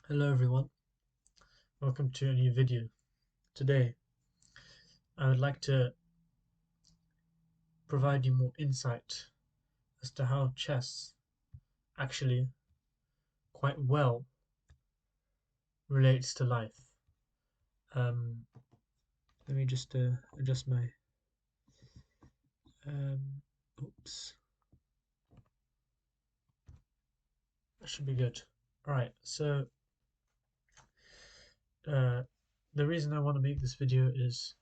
Hello everyone, welcome to a new video. Today I would like to provide you more insight as to how chess actually quite well relates to life. Um, Let me just adjust my um, oops, that should be good. Alright, so uh, the reason I want to make this video is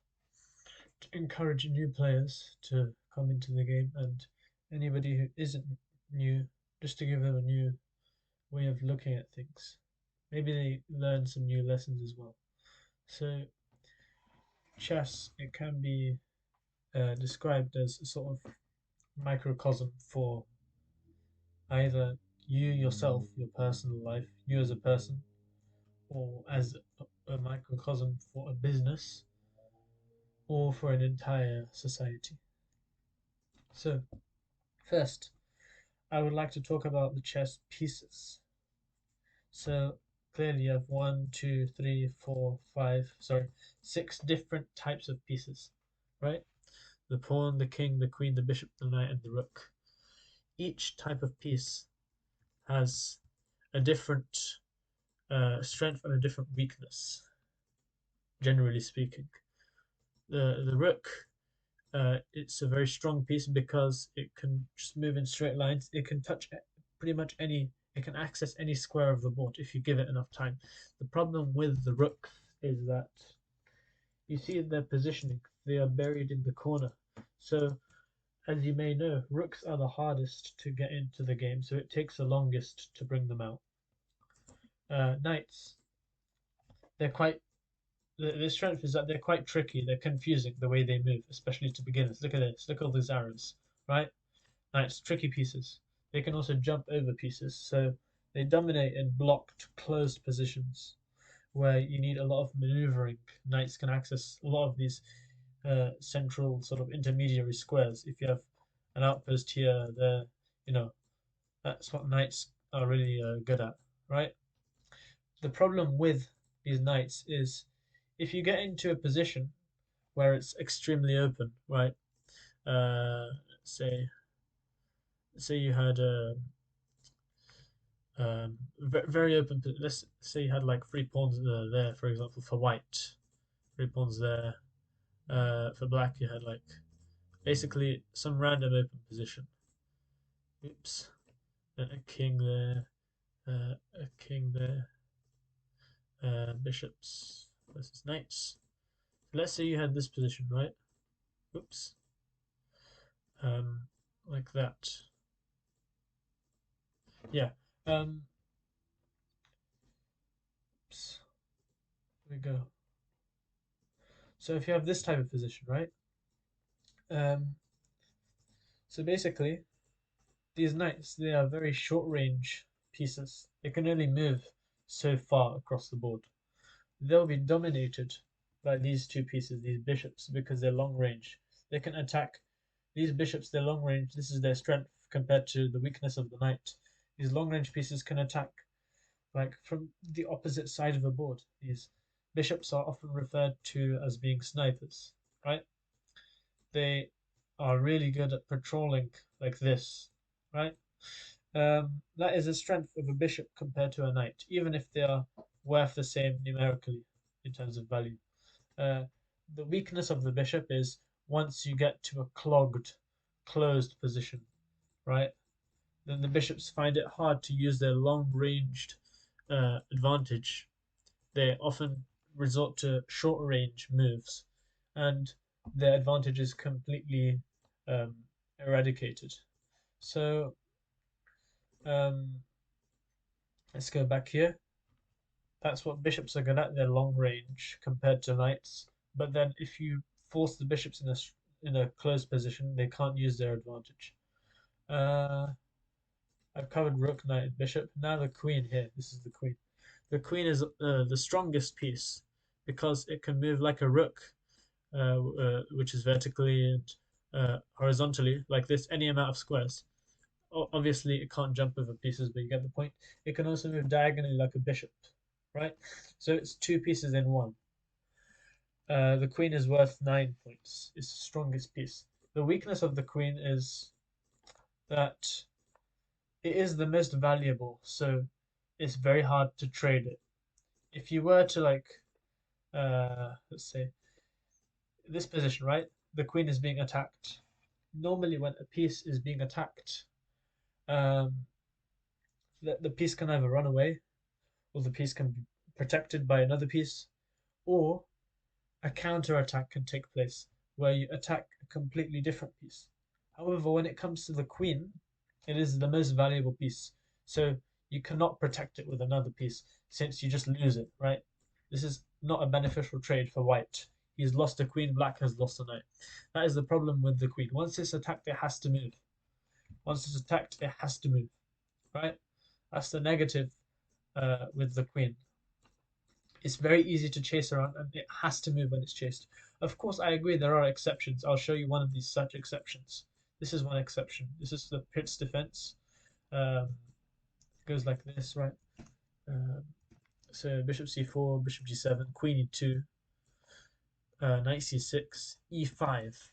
to encourage new players to come into the game and anybody who isn't new, just to give them a new way of looking at things. Maybe they learn some new lessons as well. So, chess, it can be described as a sort of microcosm for either you yourself, your personal life, you as a person, or as a microcosm for a business, or for an entire society. So, first, I would like to talk about the chess pieces. So, clearly you have one, two, three, four, five, sorry, six different types of pieces, right? The pawn, the king, the queen, the bishop, the knight, and the rook. Each type of piece has a different strength and a different weakness, generally speaking. The rook, it's a very strong piece because it can just move in straight lines. It can touch pretty much any, it can access any square of the board if you give it enough time. The problem with the rook is that you see their positioning, they are buried in the corner. So as you may know, rooks are the hardest to get into the game, so it takes the longest to bring them out. Knights, they're quite. The strength is that they're quite tricky. They're confusing the way they move, especially to beginners. Look at this. Look at all these arrows, right? Knights, tricky pieces. They can also jump over pieces, so they dominate in blocked, closed positions where you need a lot of maneuvering. Knights can access a lot of these central sort of intermediary squares. If you have an outpost here, there, you know, that's what knights are really good at, right? The problem with these knights is if you get into a position where it's extremely open, right? Uh, say say you had a very open. Let's say you had like three pawns there, for example, for white, three pawns there. For black, you had like basically some random open position. Oops, a king there, a king there, bishops versus knights. Let's say you had this position, right? Oops. Um, like that. Yeah. Um, oops. There we go. So if you have this type of position, right? Um, so basically, these knights, they are very short range pieces. They can only move so far across the board. They'll be dominated by these two pieces, these bishops, because they're long range. They can attack these bishops, they're long range. This is their strength compared to the weakness of the knight. These long range pieces can attack like from the opposite side of the board. These bishops are often referred to as being snipers, right? They are really good at patrolling like this, right? That is the strength of a bishop compared to a knight, even if they are worth the same numerically in terms of value. Uh, the weakness of the bishop is once you get to a clogged, closed position, right? Then the bishops find it hard to use their long-ranged advantage. They often resort to short-range moves, and their advantage is completely um, eradicated. So um, let's go back here. That's what bishops are good at. They're long range compared to knights. But then if you force the bishops in a closed position, they can't use their advantage. Uh, I've covered rook, knight, and bishop. Now the queen here. This is the queen. The queen is the strongest piece because it can move like a rook, which is vertically and horizontally, like this, any amount of squares. Obviously, it can't jump over pieces, but you get the point. It can also move diagonally like a bishop. right? So it's two pieces in one. The queen is worth 9 points. It's the strongest piece. The weakness of the queen is that it is the most valuable, so it's very hard to trade it. If you were to like, let's say this position, right? The queen is being attacked. Normally, when a piece is being attacked, um, the piece can either run away, or the piece can be protected by another piece, or a counter attack can take place where you attack a completely different piece. However, when it comes to the queen, it is the most valuable piece. So you cannot protect it with another piece since you just lose it, right? This is not a beneficial trade for white. He's lost a queen, black has lost a knight. That is the problem with the queen. Once it's attacked, it has to move. Once it's attacked, it has to move, right? That's the negative with the queen. It's very easy to chase around and it has to move when it's chased. Of course, I agree there are exceptions. I'll show you one of these such exceptions. This is one exception. This is the Pitt's defense. Um, it goes like this, right? Um, so bishop c4, bishop g7, queen e2, knight c6, e5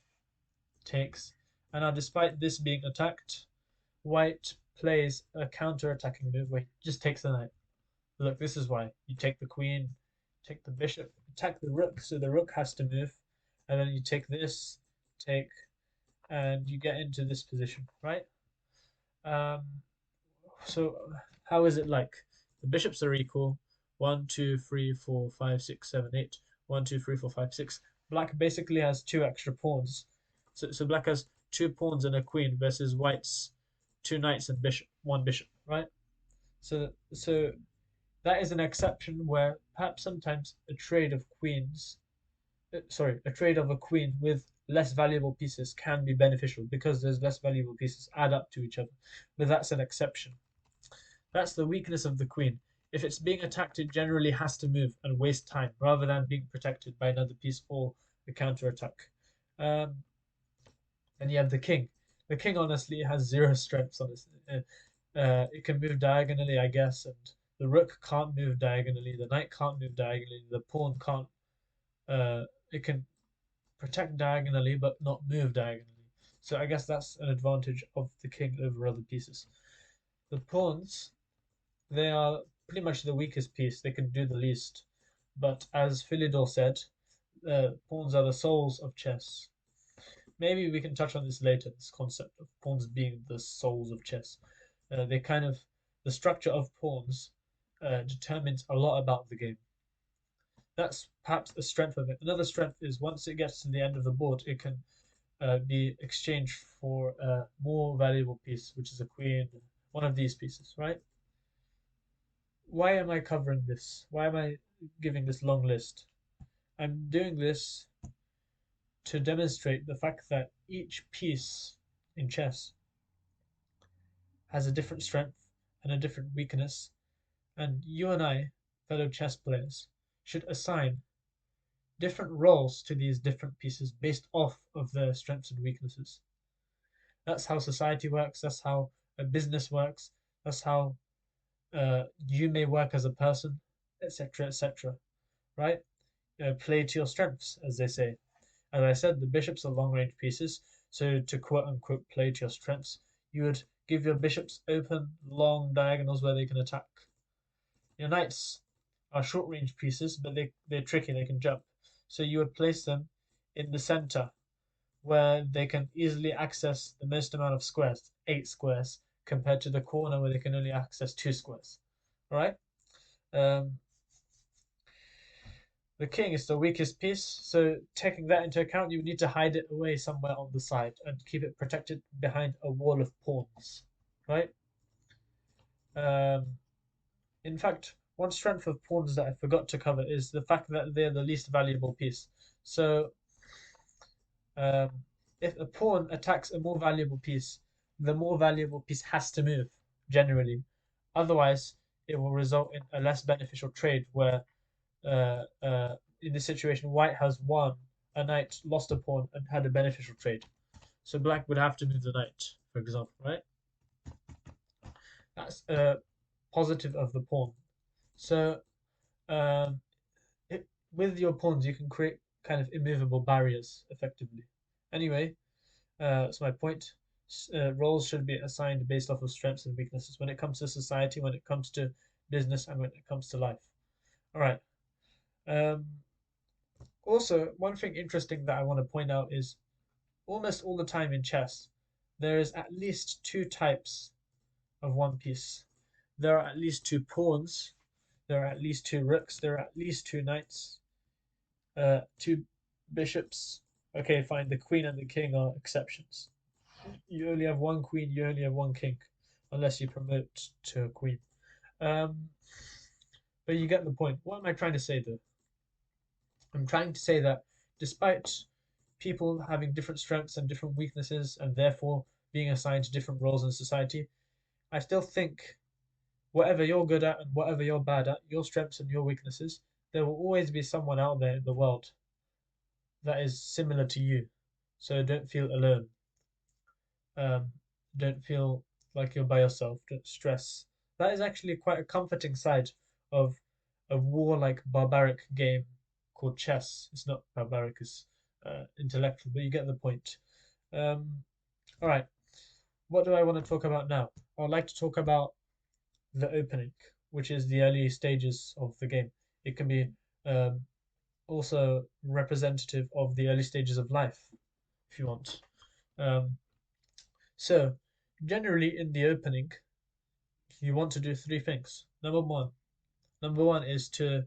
takes. And now, despite this being attacked, white plays a counter-attacking move where he just takes the knight. Look, this is why. You take the queen, take the bishop, attack the rook, so the rook has to move, and then you take this, take, and you get into this position, right? Um, so how is it like? The bishops are equal. 1, 2, 3, 4, 5, 6, 7, 8. 1, 2, 3, 4, 5, 6. Black basically has two extra pawns. So black has two pawns and a queen versus white's two knights and bishop, one bishop, right? So that is an exception where perhaps sometimes a trade of queens, a trade of a queen with less valuable pieces can be beneficial because those less valuable pieces add up to each other. But that's an exception. That's the weakness of the queen. If it's being attacked, it generally has to move and waste time rather than being protected by another piece or a counter attack. Um, and you have the king. The king honestly has zero strengths on this. It can move diagonally, I guess, and the rook can't move diagonally. The knight can't move diagonally. The pawn can't. It can protect diagonally, but not move diagonally. So I guess that's an advantage of the king over other pieces. The pawns, they are pretty much the weakest piece. They can do the least. But as Philidor said, pawns are the souls of chess. Maybe we can touch on this later, this concept of pawns being the souls of chess. They kind of, the structure of pawns determines a lot about the game. That's perhaps a strength of it. Another strength is once it gets to the end of the board, it can be exchanged for a more valuable piece, which is a queen, one of these pieces, right? Why am I covering this? Why am I giving this long list? I'm doing this to demonstrate the fact that each piece in chess has a different strength and a different weakness, and you and I, fellow chess players, should assign different roles to these different pieces based off of their strengths and weaknesses. That's how society works, that's how a business works, that's how you may work as a person, etc., etc., right? Play to your strengths, as they say. As I said, the bishops are long range pieces, so to quote unquote play to your strengths, you would give your bishops open, long diagonals where they can attack. Your knights are short range pieces, but they're tricky, they can jump. So you would place them in the center where they can easily access the most amount of squares, 8 squares, compared to the corner where they can only access 2 squares. Alright? Um, the king is the weakest piece, so taking that into account, you need to hide it away somewhere on the side and keep it protected behind a wall of pawns, right? Um, in fact, one strength of pawns that I forgot to cover is the fact that they're the least valuable piece. So, um, if a pawn attacks a more valuable piece, the more valuable piece has to move, generally. Otherwise, it will result in a less beneficial trade where in this situation, white has won a knight, lost a pawn, and had a beneficial trade. So black would have to move the knight, for example, right? That's a positive of the pawn. So Um, with your pawns, you can create kind of immovable barriers effectively. Anyway, that's my point. Roles should be assigned based off of strengths and weaknesses when it comes to society, when it comes to business, and when it comes to life. All right. Um, Also, one thing interesting that I want to point out is almost all the time in chess, there is at least two types of one piece. There are at least two pawns, there are at least two rooks, there are at least two knights, two bishops. Okay, fine, the queen and the king are exceptions. You only have one queen, you only have one king, unless you promote to a queen. Um, but you get the point. What am I trying to say though? I'm trying to say that despite people having different strengths and different weaknesses and therefore being assigned to different roles in society, I still think whatever you're good at and whatever you're bad at, your strengths and your weaknesses, there will always be someone out there in the world that is similar to you. So don't feel alone. Um, don't feel like you're by yourself. Don't stress. That is actually quite a comforting side of a warlike, barbaric game called chess. It's not barbaric, it's intellectual, but you get the point. Um, all right, what do I want to talk about now? I would like to talk about the opening, which is the early stages of the game. It can be um, also representative of the early stages of life, if you want. Um, so, generally in the opening, you want to do three things. Number one is to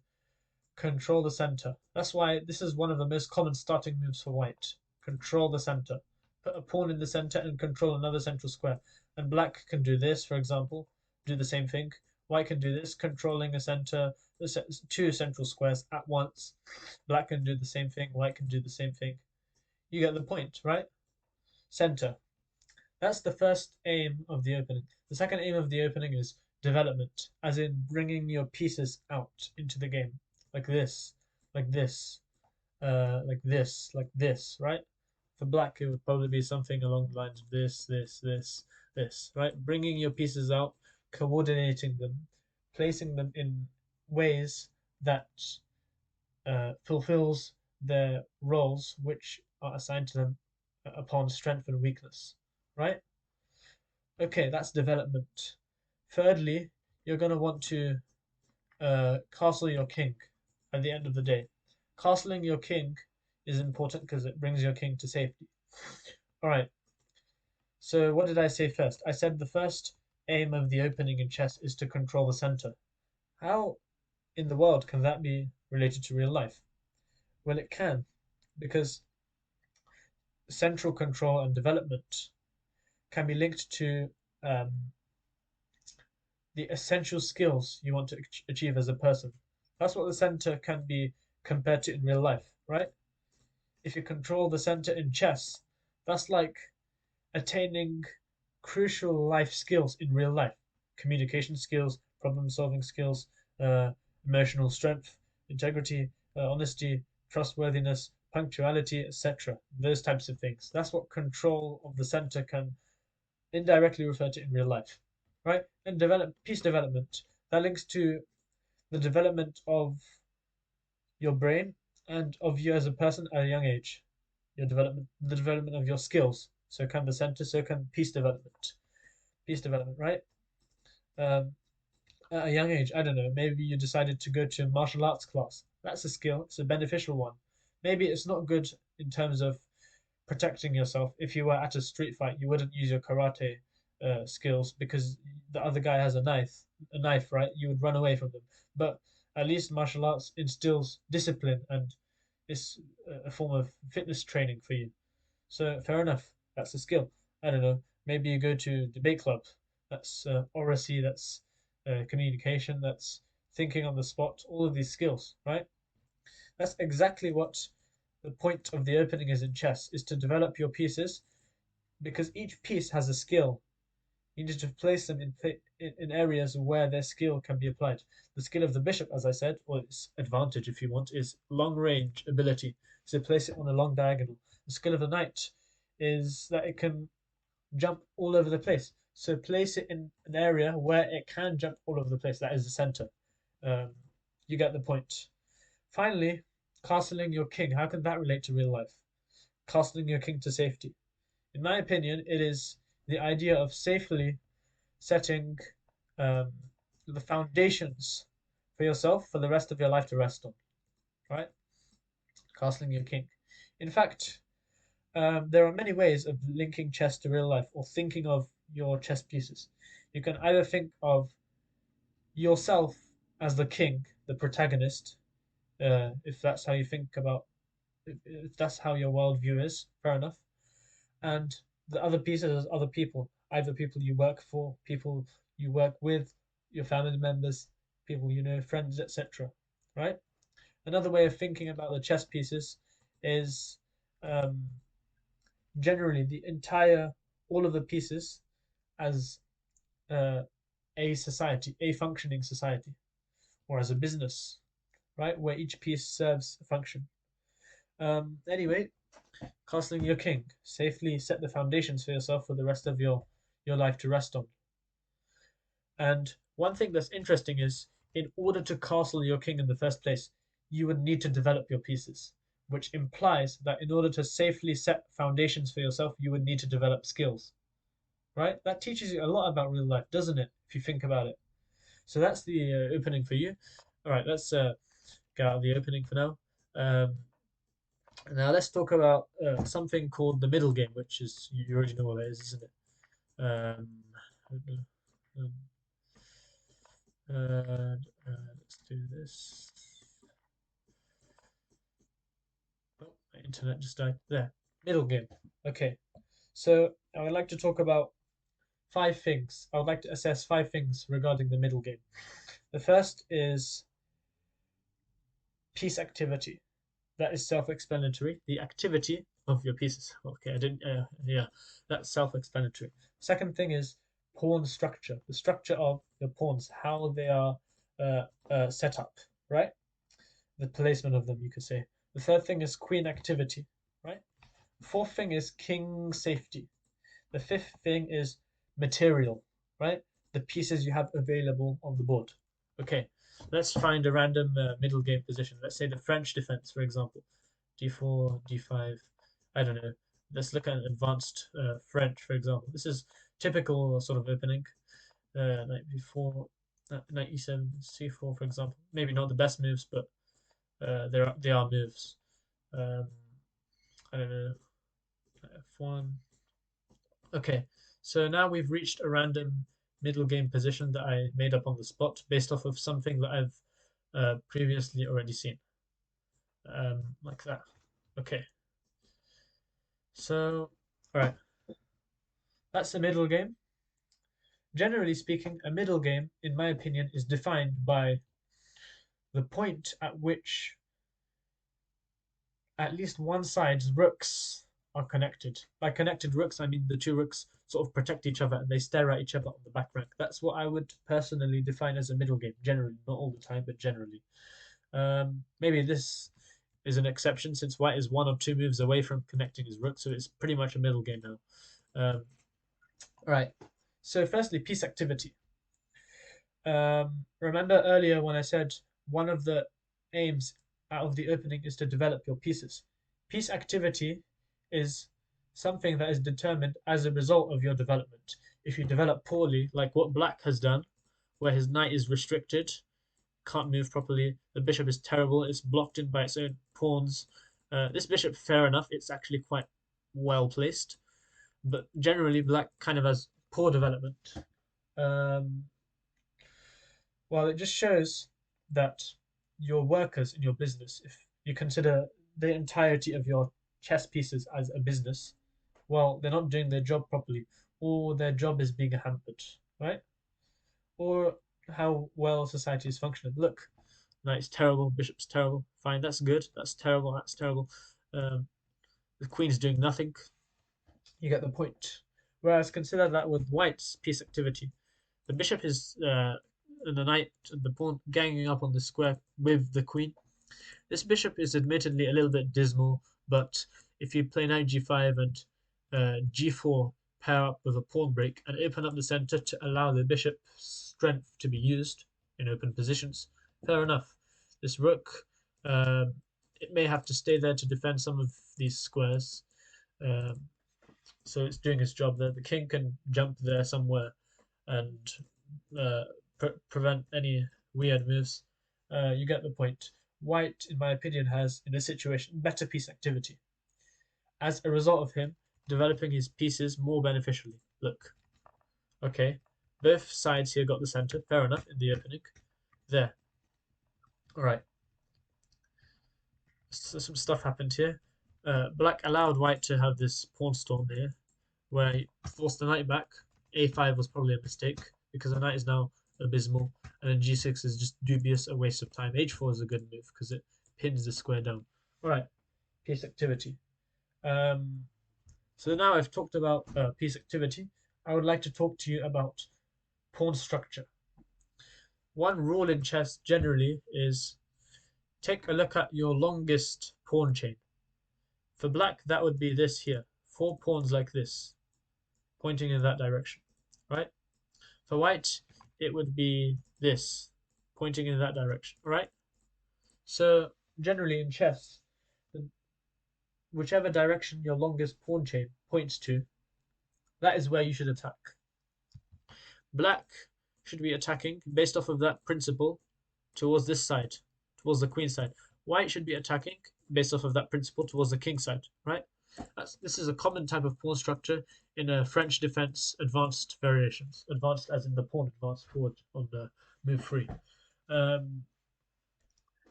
control the center. That's why this is one of the most common starting moves for white. Control the center. Put a pawn in the center and control another central square. And black can do this, for example, do the same thing. White can do this, controlling a center, two central squares at once. Black can do the same thing, white can do the same thing. You get the point, right? Center. That's the first aim of the opening. The second aim of the opening is development, as in bringing your pieces out into the game, like this, like this, like this, like this, right? For black, it would probably be something along the lines of this, right? Bringing your pieces out, coordinating them, placing them in ways that fulfills their roles which are assigned to them upon strength and weakness, right? Okay, that's development. Thirdly, you're going to want to castle your king at the end of the day. Castling your king is important because it brings your king to safety. All right, so what did I say first? I said the first aim of the opening in chess is to control the center. How in the world can that be related to real life? Well, it can, because central control and development can be linked to um, the essential skills you want to achieve as a person. That's what the center can be compared to in real life, right? If you control the center in chess, that's like attaining crucial life skills in real life: communication skills, problem solving skills, uh, emotional strength, integrity, honesty, trustworthiness, punctuality, etc. Those types of things. That's what control of the center can indirectly refer to in real life, right? And peace development, that links to the development of your brain and of you as a person at a young age. The development of your skills. So can the center, so can peace development, right? Um, at a young age, I don't know, maybe you decided to go to a martial arts class. That's a skill, it's a beneficial one. Maybe it's not good in terms of protecting yourself. If you were at a street fight, you wouldn't use your karate skills because the other guy has a knife, right? You would run away from them. But at least martial arts instills discipline and is a form of fitness training for you. So fair enough, that's a skill. I don't know. Maybe you go to debate club. That's oracy. That's communication. That's thinking on the spot. All of these skills, right? That's exactly what the point of the opening is in chess: is to develop your pieces because each piece has a skill. You need to place them in areas where their skill can be applied. The skill of the bishop, as I said, or its advantage, if you want, is long range ability. So place it on a long diagonal. The skill of the knight is that it can jump all over the place. So place it in an area where it can jump all over the place. That is the center. Um, You get the point. Finally, castling your king. How can that relate to real life? Castling your king to safety. In my opinion, it is the idea of safely setting um, the foundations for yourself for the rest of your life to rest on, right? Castling your king. In fact, there are many ways of linking chess to real life or thinking of your chess pieces. You can either think of yourself as the king, the protagonist, if that's how you think about, if that's how your worldview is, fair enough. And the other pieces as other people, either people you work for, people you work with, your family members, people you know, friends, etc. Right? Another way of thinking about the chess pieces is um, generally the entire, all of the pieces as uh, a society, a functioning society, or as a business, right, where each piece serves a function. Anyway, castling your king, safely set the foundations for yourself for the rest of your life to rest on. And one thing that's interesting is, in order to castle your king in the first place, you would need to develop your pieces, which implies that in order to safely set foundations for yourself, you would need to develop skills, right? That teaches you a lot about real life, doesn't it? If you think about it. So that's the opening for you. All right, let's get out of the opening for now. Now let's talk about something called the middle game, which is you already know what it is, isn't it? Um, um, let's do this. Oh, my internet just died. There, middle game. Okay, so I would like to talk about 5 things. I would like to assess 5 things regarding the middle game. The first is piece activity. That is self-explanatory. The activity of your pieces. Okay, I didn't. Yeah, that's self-explanatory. Second thing is pawn structure. The structure of the pawns, how they are set up, right? The placement of them, you could say. The third thing is queen activity, right? Fourth thing is king safety. The fifth thing is material, right? The pieces you have available on the board. Okay, let's find a random middle game position. Let's say the French defense, for example. D4, D5, I don't know. Let's look at advanced French, for example. This is typical sort of opening. Knight B4, knight E7, C4, for example. Maybe not the best moves, but they are moves. Um, I don't know. F1. Okay, so now we've reached a random middle game position that I made up on the spot based off of something that I've previously already seen. Like that. Okay, so, all right, that's the middle game. Generally speaking, a middle game, in my opinion, is defined by the point at which at least one side's rooks are connected. By connected rooks, I mean the two rooks sort of protect each other and they stare at each other on the back rank. That's what I would personally define as a middle game, generally, not all the time, but generally. Maybe this is an exception since white is 1 or 2 moves away from connecting his rook, so it's pretty much a middle game now. All right. So firstly, piece activity. Remember earlier when I said one of the aims out of the opening is to develop your pieces. Piece activity is something that is determined as a result of your development. If you develop poorly, like what black has done, where his knight is restricted, can't move properly, the bishop is terrible, it's blocked in by its own pawns. This bishop, fair enough, it's actually quite well placed, but generally black kind of has poor development. Um, well, it just shows that your workers in your business, if you consider the entirety of your chess pieces as a business, well, they're not doing their job properly, or their job is being hampered, right? Or how well society is functioning. Look, knight's terrible, bishop's terrible. Fine, that's good. That's terrible. That's terrible. Um, the queen's doing nothing. You get the point. Whereas consider that with white's piece activity, the bishop is and the knight and the pawn ganging up on the square with the queen. This bishop is admittedly a little bit dismal, but if you play knight g5 and g4 pair up with a pawn break and open up the center to allow the bishop's strength to be used in open positions, fair enough. This rook, it may have to stay there to defend some of these squares. Um, so it's doing its job there. The king can jump there somewhere and uh, prevent any weird moves. You get the point. White, in my opinion, has, in this situation, better piece activity. As a result of him developing his pieces more beneficially. Look, okay, both sides here got the center. Fair enough in the opening. There. All right. So some stuff happened here. Black allowed white to have this pawn storm here, where he forced the knight back. A5 was probably a mistake because the knight is now abysmal, and then g6 is just dubious, a waste of time. h4 is a good move because it pins the square down. All right, piece activity. So now I've talked about piece activity. I would like to talk to you about pawn structure. One rule in chess generally is take a look at your longest pawn chain. For black, that would be this here. 4 pawns like this, pointing in that direction, right? For white, it would be this, pointing in that direction, right? So generally in chess, whichever direction your longest pawn chain points to, that is where you should attack. Black should be attacking based off of that principle towards this side, towards the queen side. White should be attacking based off of that principle towards the king side, right? This is a common type of pawn structure in a French defense advanced variations. Advanced as in the pawn advanced forward on the move free.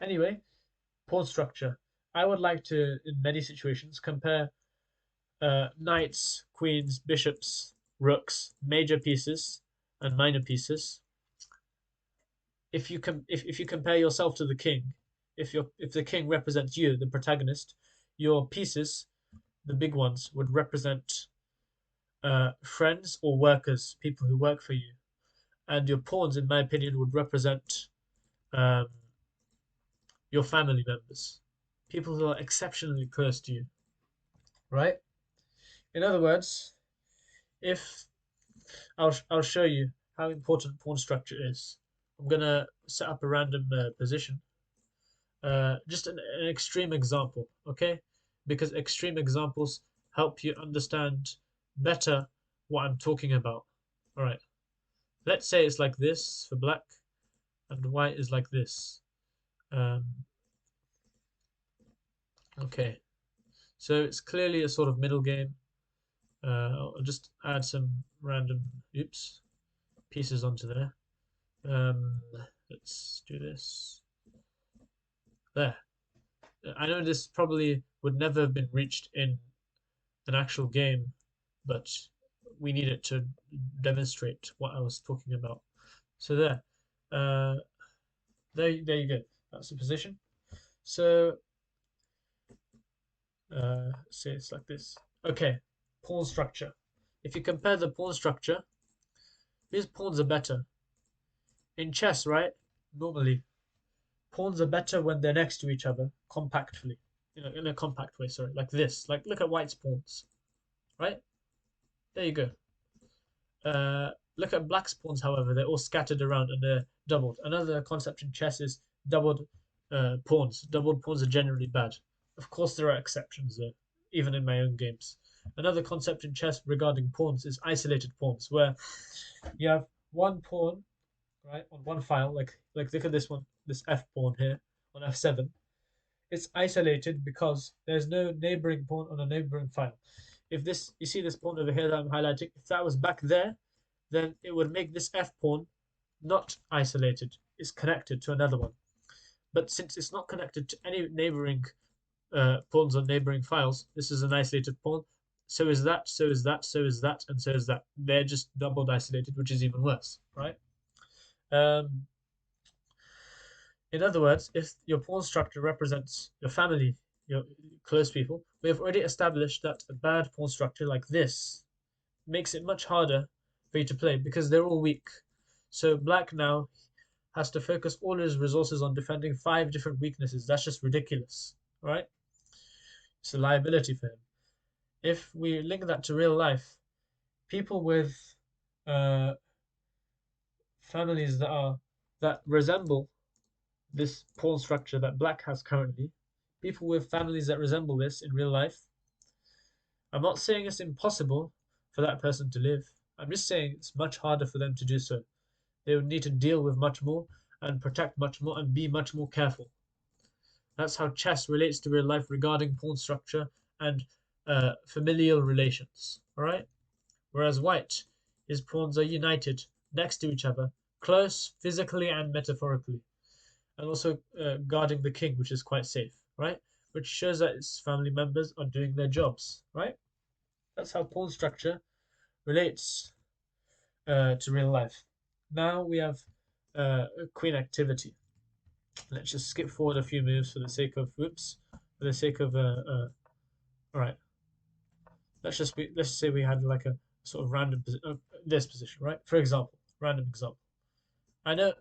Anyway, pawn structure. I would like to, in many situations, compare knights, queens, bishops, rooks, major pieces, and minor pieces. If you compare yourself to the king, if the king represents you, the protagonist, your pieces, the big ones, would represent friends or workers, people who work for you, and your pawns, in my opinion, would represent um, your family members, people who are exceptionally close to you, right? In other words, if I'll show you how important pawn structure is. I'm gonna set up a random position, just an extreme example, okay? Because extreme examples help you understand better what I'm talking about. All right, let's say it's like this for black, and white is like this. Um, okay, so it's clearly a sort of middle game. I'll just add some random, oops, pieces onto there. Um, let's do this. There. I know this probably would never have been reached in an actual game, but we need it to demonstrate what I was talking about. So uh, there you go. That's the position. So say it's like this. Okay, pawn structure. If you compare the pawn structure, these pawns are better. In chess, right? Normally, pawns are better when they're next to each other, compactly. In a compact way, sorry. Like this. Like, look at white's pawns, right? There you go. Look at black's pawns, however, they're all scattered around and they're doubled. Another concept in chess is doubled pawns. Doubled pawns are generally bad. Of course, there are exceptions, though, even in my own games. Another concept in chess regarding pawns is isolated pawns, where you have one pawn, right, on one file, like look at this one, this f pawn here on f7. It's isolated because there's no neighboring pawn on a neighboring file. If this, you see this pawn over here that I'm highlighting, if that was back there, then it would make this f pawn not isolated. It's connected to another one. But since it's not connected to any neighboring pawns on neighboring files, this is an isolated pawn. So is that, so is that, so is that, and so is that. They're just doubled isolated, which is even worse, right? In other words, if your pawn structure represents your family, your close people, we have already established that a bad pawn structure like this makes it much harder for you to play because they're all weak. So black now has to focus all his resources on defending 5 different weaknesses. That's just ridiculous, right? It's a liability for him. If we link that to real life, people with uh, families that resemble this pawn structure that black has currently, people with families that resemble this in real life, I'm not saying it's impossible for that person to live. I'm just saying it's much harder for them to do so. They would need to deal with much more and protect much more and be much more careful. That's how chess relates to real life regarding pawn structure and familial relations. All right. Whereas white, his pawns are united next to each other, close physically and metaphorically, and also guarding the king, which is quite safe, right? Which shows that its family members are doing their jobs, right? That's how pawn structure relates to real life. Now we have queen activity. Let's just skip forward a few moves for the sake of whoops, for the sake of all right. Let's say we had like a sort of random this position, right? For example, random example. I know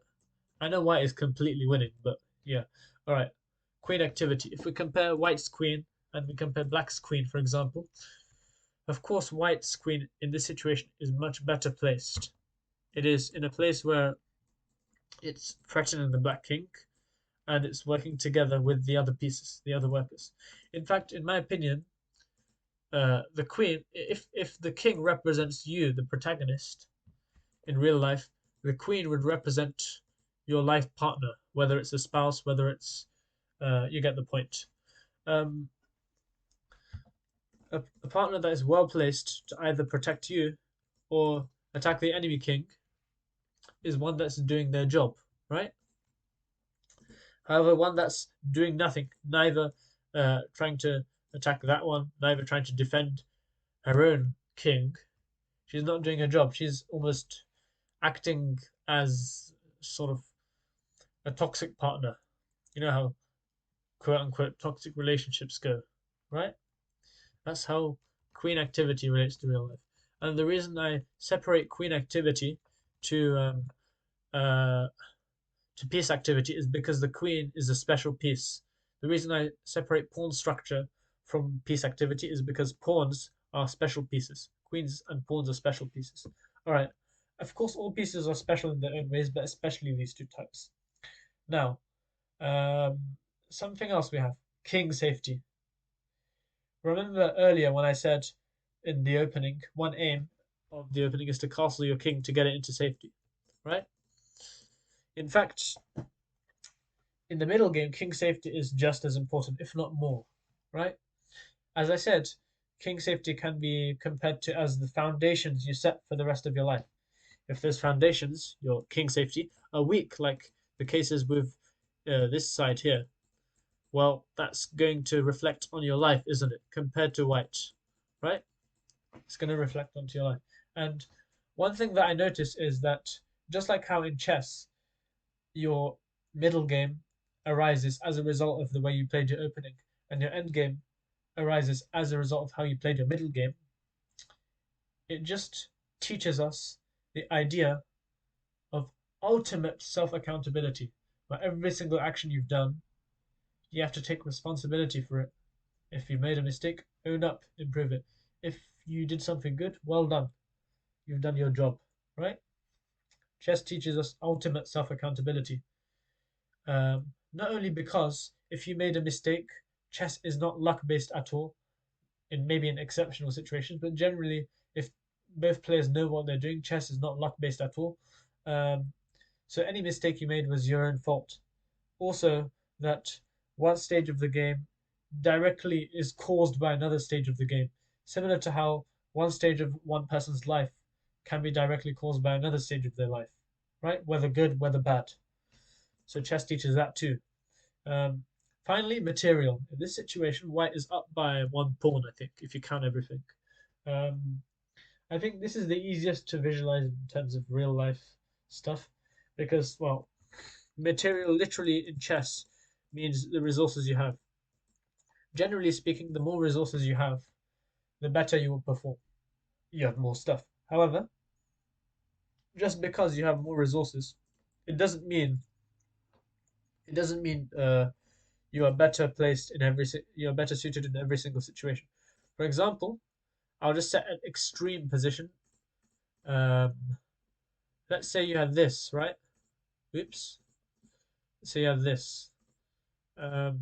I know white is completely winning, but yeah. All right. Queen activity. If we compare white's queen and we compare black's queen, for example, of course white's queen in this situation is much better placed. It is in a place where it's threatening the black king and it's working together with the other pieces, the other workers. In fact, in my opinion, the queen, if the king represents you, the protagonist, in real life, the queen would represent your life partner, whether it's a spouse, whether it's you get the point. Um, a partner that is well placed to either protect you or attack the enemy king is one that's doing their job, right? However, one that's doing nothing, neither trying to attack that one, neither trying to defend her own king, she's not doing her job. She's almost acting as sort of a toxic partner. You know how quote unquote toxic relationships go, right? That's how queen activity relates to real life. And the reason I separate queen activity to uh, to piece activity is because the queen is a special piece. The reason I separate pawn structure from piece activity is because pawns are special pieces. Queens and pawns are special pieces. All right. Of course, all pieces are special in their own ways, but especially these two types. Now, um, something else we have king safety. Remember earlier when I said in the opening, one aim of the opening is to castle your king to get it into safety, right? In fact, in the middle game, king safety is just as important, if not more, right? As I said, king safety can be compared to as the foundations you set for the rest of your life. If those foundations, your king safety, are weak, like the cases with this side here, well, that's going to reflect on your life, isn't it? Compared to white, right? It's going to reflect onto your life. And one thing that I notice is that just like how in chess, your middle game arises as a result of the way you played your opening, and your end game arises as a result of how you played your middle game, it just teaches us the idea of ultimate self accountability, where every single action you've done, you have to take responsibility for it. If you made a mistake, own up, improve it. If you did something good, well done. You've done your job, right? Chess teaches us ultimate self accountability. Not only because if you made a mistake, chess is not luck based at all, in maybe in exceptional situations, but generally, if both players know what they're doing, chess is not luck based at all. Um, so any mistake you made was your own fault. Also, that one stage of the game directly is caused by another stage of the game, similar to how one stage of one person's life can be directly caused by another stage of their life, right? Whether good, whether bad. So chess teaches that too. Um, Finally, material. In this situation, white is up by one pawn, I think, if you count everything. Um, I think this is the easiest to visualize in terms of real life stuff because, well, material literally in chess means the resources you have. Generally speaking, the more resources you have, the better you will perform. You have more stuff. However, just because you have more resources, it doesn't mean it doesn't mean you are better placed in you are better suited in every single situation. For example, I'll just set an extreme position. Um, let's say you have this, right? Oops. So you have this. Um,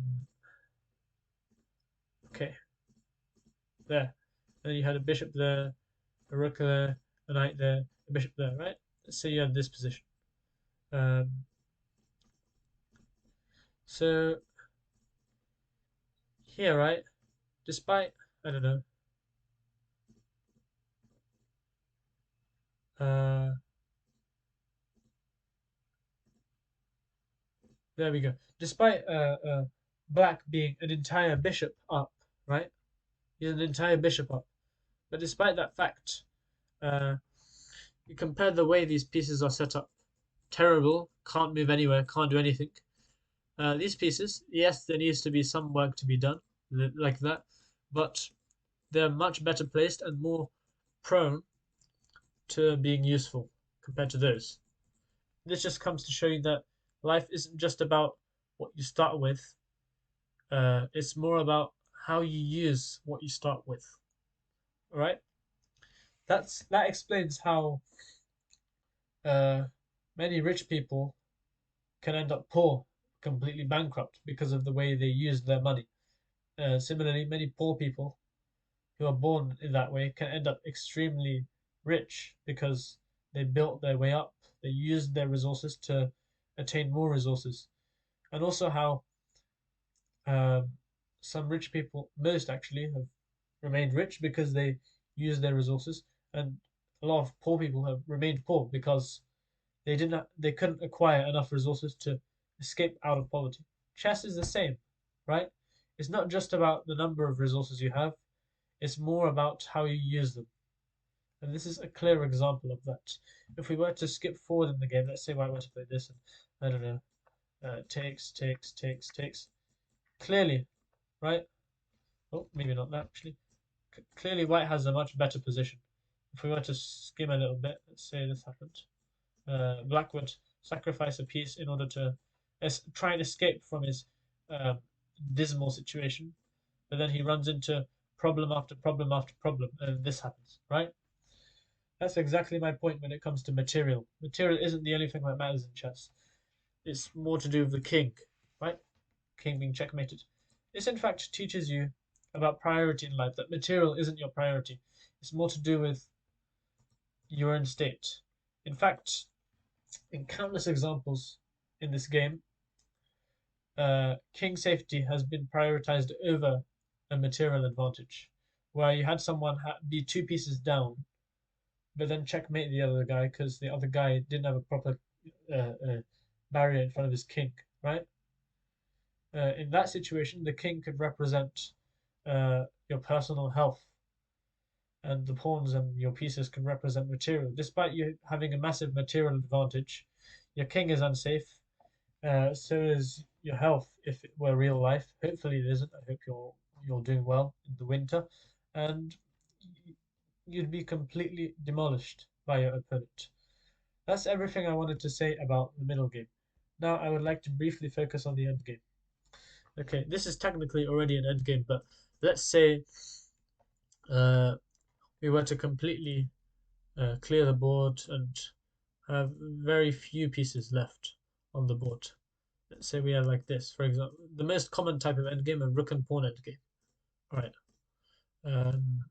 okay, there. Then you had a bishop there, a rook there, a knight there, a bishop there, right? So you have this position. Um, so here, right, despite, I don't know, uh, there we go. Despite black being an entire bishop up, right? He's an entire bishop up. But despite that fact, uh, you compare the way these pieces are set up. Terrible, can't move anywhere, can't do anything. These pieces, yes, there needs to be some work to be done, like that, but they're much better placed and more prone to being useful compared to those. This just comes to show you that life isn't just about what you start with, it's more about how you use what you start with. All right? That explains how uh, many rich people can end up poor, completely bankrupt because of the way they use their money. Similarly, many poor people who are born in that way can end up extremely rich because they built their way up. They used their resources to attain more resources. And also how um, some rich people, most actually, have remained rich because they used their resources, and a lot of poor people have remained poor because they couldn't acquire enough resources to escape out of poverty. Chess is the same, right? It's not just about the number of resources you have, it's more about how you use them. And this is a clear example of that. If we were to skip forward in the game, let's say I were to play this and I don't know, takes. Clearly, right? Oh, maybe not that actually. Clearly, white has a much better position. If we were to skim a little bit, let's say this happened. Black would sacrifice a piece in order to try and escape from his um, dismal situation, but then he runs into problem after problem after problem, and this happens, right? That's exactly my point when it comes to material. Material isn't the only thing that matters in chess. It's more to do with the king, right? King being checkmated. This, in fact, teaches you about priority in life, that material isn't your priority. It's more to do with your own state. In fact, in countless examples in this game, king safety has been prioritized over a material advantage, where you had someone be two pieces down, but then checkmate the other guy because the other guy didn't have a proper barrier in front of his king, right? In that situation, the king could represent your personal health, and the pawns and your pieces can represent material. Despite you having a massive material advantage, your king is unsafe. So is your health if it were real life. Hopefully it isn't. I hope you're doing well in the winter, and you'd be completely demolished by your opponent. That's everything I wanted to say about the middle game. Now I would like to briefly focus on the end game. Okay, this is technically already an end game, but let's say uh, we were to completely clear the board and have very few pieces left on the board. Let's say we have like this, for example, the most common type of endgame, a rook and pawn endgame. All right, um,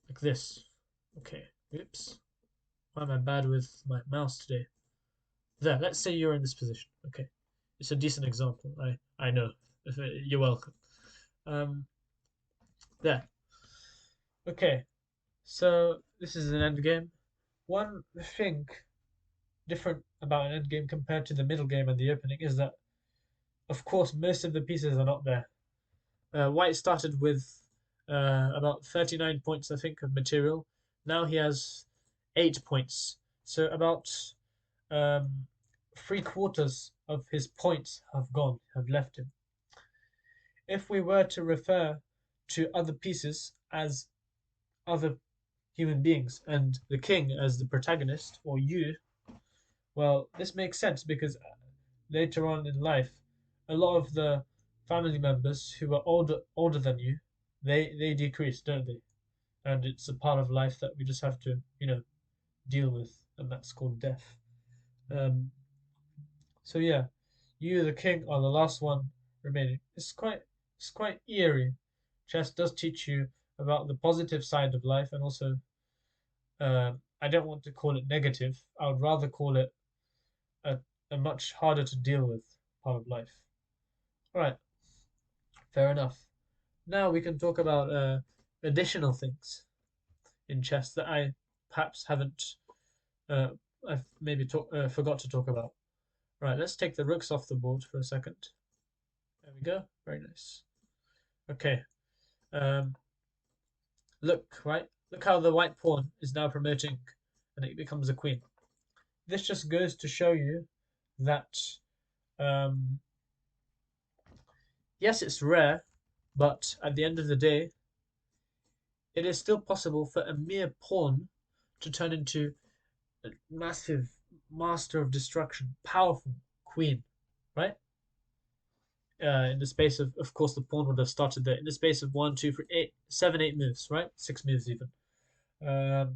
like this. Okay, oops. Why am I bad with my mouse today? There, let's say you're in this position. Okay, it's a decent example. I know. You're welcome. Um, there. Okay, so this is an end game. One thing different about an end game compared to the middle game and the opening is that, of course, most of the pieces are not there. White started with about 39 points, I think, of material. Now he has 8 points. So about um, 3/4 of his points have gone, have left him. If we were to refer to other pieces as other human beings and the king as the protagonist, or you, well, this makes sense because later on in life, a lot of the family members who are older than you, they decrease, don't they? And it's a part of life that we just have to deal with, and that's called death. Um, So yeah, you, the king, are the last one remaining. It's quite eerie. Chess does teach you about the positive side of life, and also I don't want to call it negative. I would rather call it a, a much harder to deal with part of life. All right, fair enough. Now we can talk about additional things in chess that I perhaps haven't uh, I've maybe forgot to talk about. Right, let's take the rooks off the board for a second. There we go. Very nice. Okay. Um, look, right? Look how the white pawn is now promoting and it becomes a queen. This just goes to show you that, um, yes, it's rare, but at the end of the day, it is still possible for a mere pawn to turn into a massive master of destruction, powerful queen, right? In the space of course, the pawn would have started there in the space of one, two, three, eight, seven, 8 moves, right? 6 moves even. Um,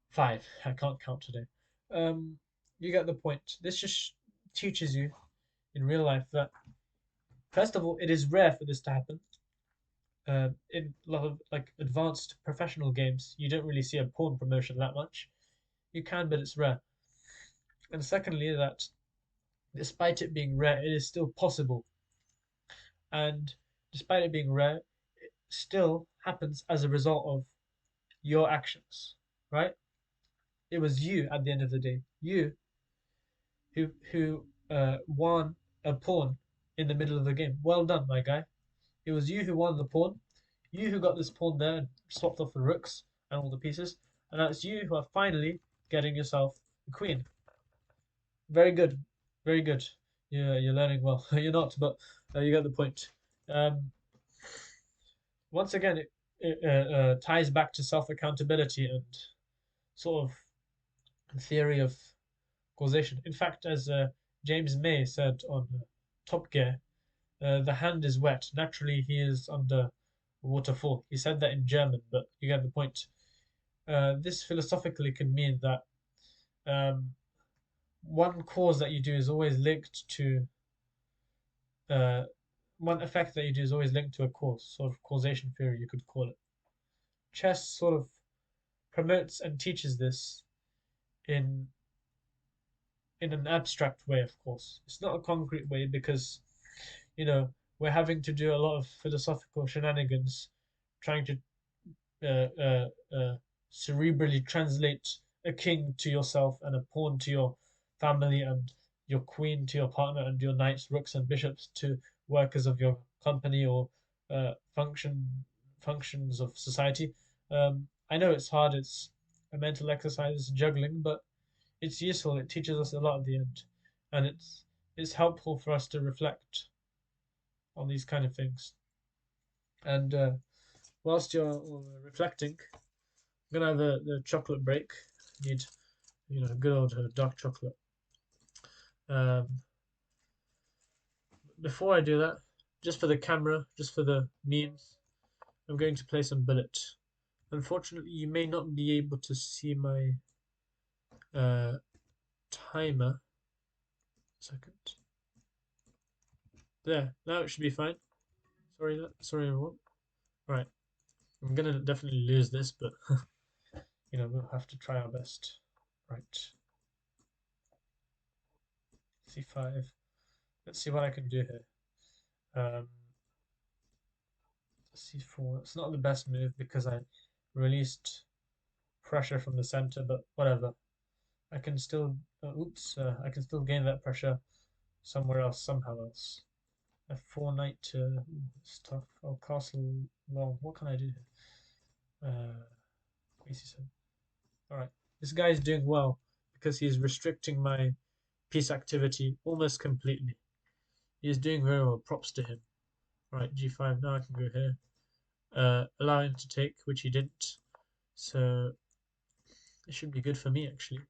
five. I can't count today. You get the point. This just teaches you in real life that first of all, it is rare for this to happen. In a lot of like advanced professional games, you don't really see a pawn promotion that much. You can, but it's rare. And secondly, that despite it being rare, it is still possible. And despite it being rare, it still happens as a result of your actions, right? It was you at the end of the day, you who won a pawn in the middle of the game. Well done, my guy. It was you who won the pawn, you who got this pawn there and swapped off the rooks and all the pieces, and now it's you who are finally getting yourself a queen. Very good, very good. You're learning well. You're not, but you get the point. Um, Once again, it ties back to self accountability and sort of theory of causation. In fact, as James May said on Top Gear, the hand is wet. Naturally, he is under waterfall. He said that in German, but you get the point. This philosophically can mean that um, one cause that you do is always linked to uh, one effect that you do is always linked to a cause, sort of causation theory, you could call it. Chess sort of promotes and teaches this in in an abstract way, of course. It's not a concrete way because, you know, we're having to do a lot of philosophical shenanigans trying to cerebrally translate a king to yourself and a pawn to your family and your queen to your partner and your knights, rooks, and bishops to workers of your company or functions of society. I know it's hard, it's a mental exercise, it's juggling, but it's useful. It teaches us a lot at the end, and it's helpful for us to reflect on these kind of things. And whilst you're reflecting, I'm gonna have the chocolate break. Need good old dark chocolate. Um, Before I do that, just for the camera, just for the memes, I'm going to play some Bullet. Unfortunately, you may not be able to see my uh, timer. Second. There, now it should be fine. Sorry everyone. Right, I'm gonna definitely lose this, but we'll have to try our best. Right, c5. Let's see what I can do here. Um, c4. It's not the best move because I released pressure from the center, but whatever. I can still, I can still gain that pressure somewhere else, somehow else. F4 knight to stuff. Oh, castle long. What can I do here? Queen c7. All right, this guy is doing well because he's restricting my piece activity almost completely. He is doing very well. Props to him. Right, g5. Now I can go here. Allow him to take, which he didn't. So it should be good for me actually.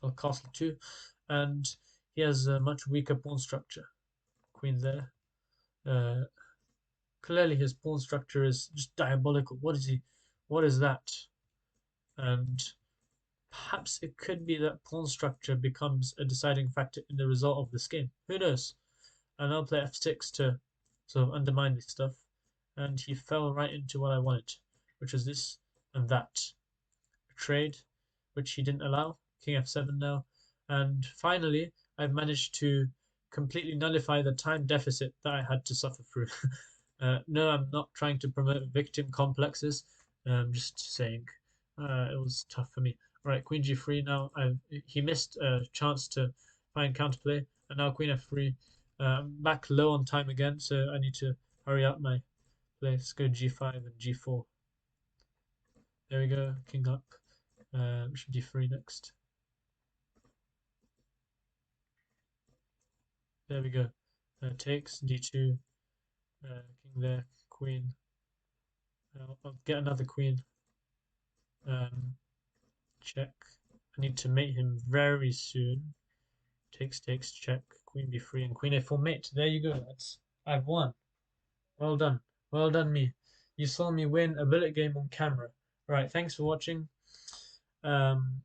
I'll castle 2, and he has a much weaker pawn structure. Queen there. Uh, Clearly his pawn structure is just diabolical. What is he? What is that? And Perhaps it could be that pawn structure becomes a deciding factor in the result of this game. Who knows? And I'll play f6 to sort of undermine this stuff. And he fell right into what I wanted, which was this and that. A trade, which he didn't allow. King f7 now. And finally, I've managed to completely nullify the time deficit that I had to suffer through. No, I'm not trying to promote victim complexes. I'm just saying it was tough for me. All right, queen g3 now. He missed a chance to find counterplay, and now queen f3. I'm back low on time again, so I need to hurry up my play. Let's go g5 and g4. There we go, king up. Bishop d3 next. There we go. Takes d2. King there, queen. I'll get another queen. Check. I need to mate him very soon. Takes, check. Queen b3 and queen a4 mate. There you go. I've won. Well done. Well done me. You saw me win a bullet game on camera. Right, thanks for watching. Um,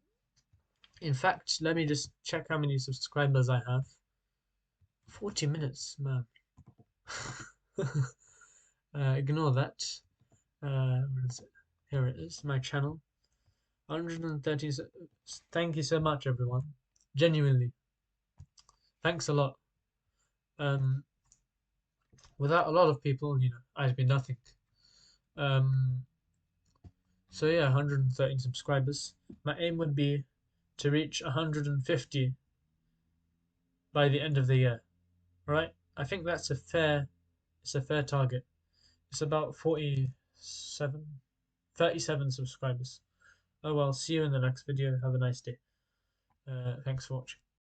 in fact, let me just check how many subscribers I have. 40 minutes, man. Ignore that. Where is it? Here it is, my channel. 130. Thank you so much, everyone. Genuinely. Thanks a lot. Without a lot of people, I'd be nothing. So yeah, 113 subscribers. My aim would be to reach 150 by the end of the year. Right? I think it's a fair target. It's about 37 subscribers. Oh well, see you in the next video. Have a nice day. Thanks for watching.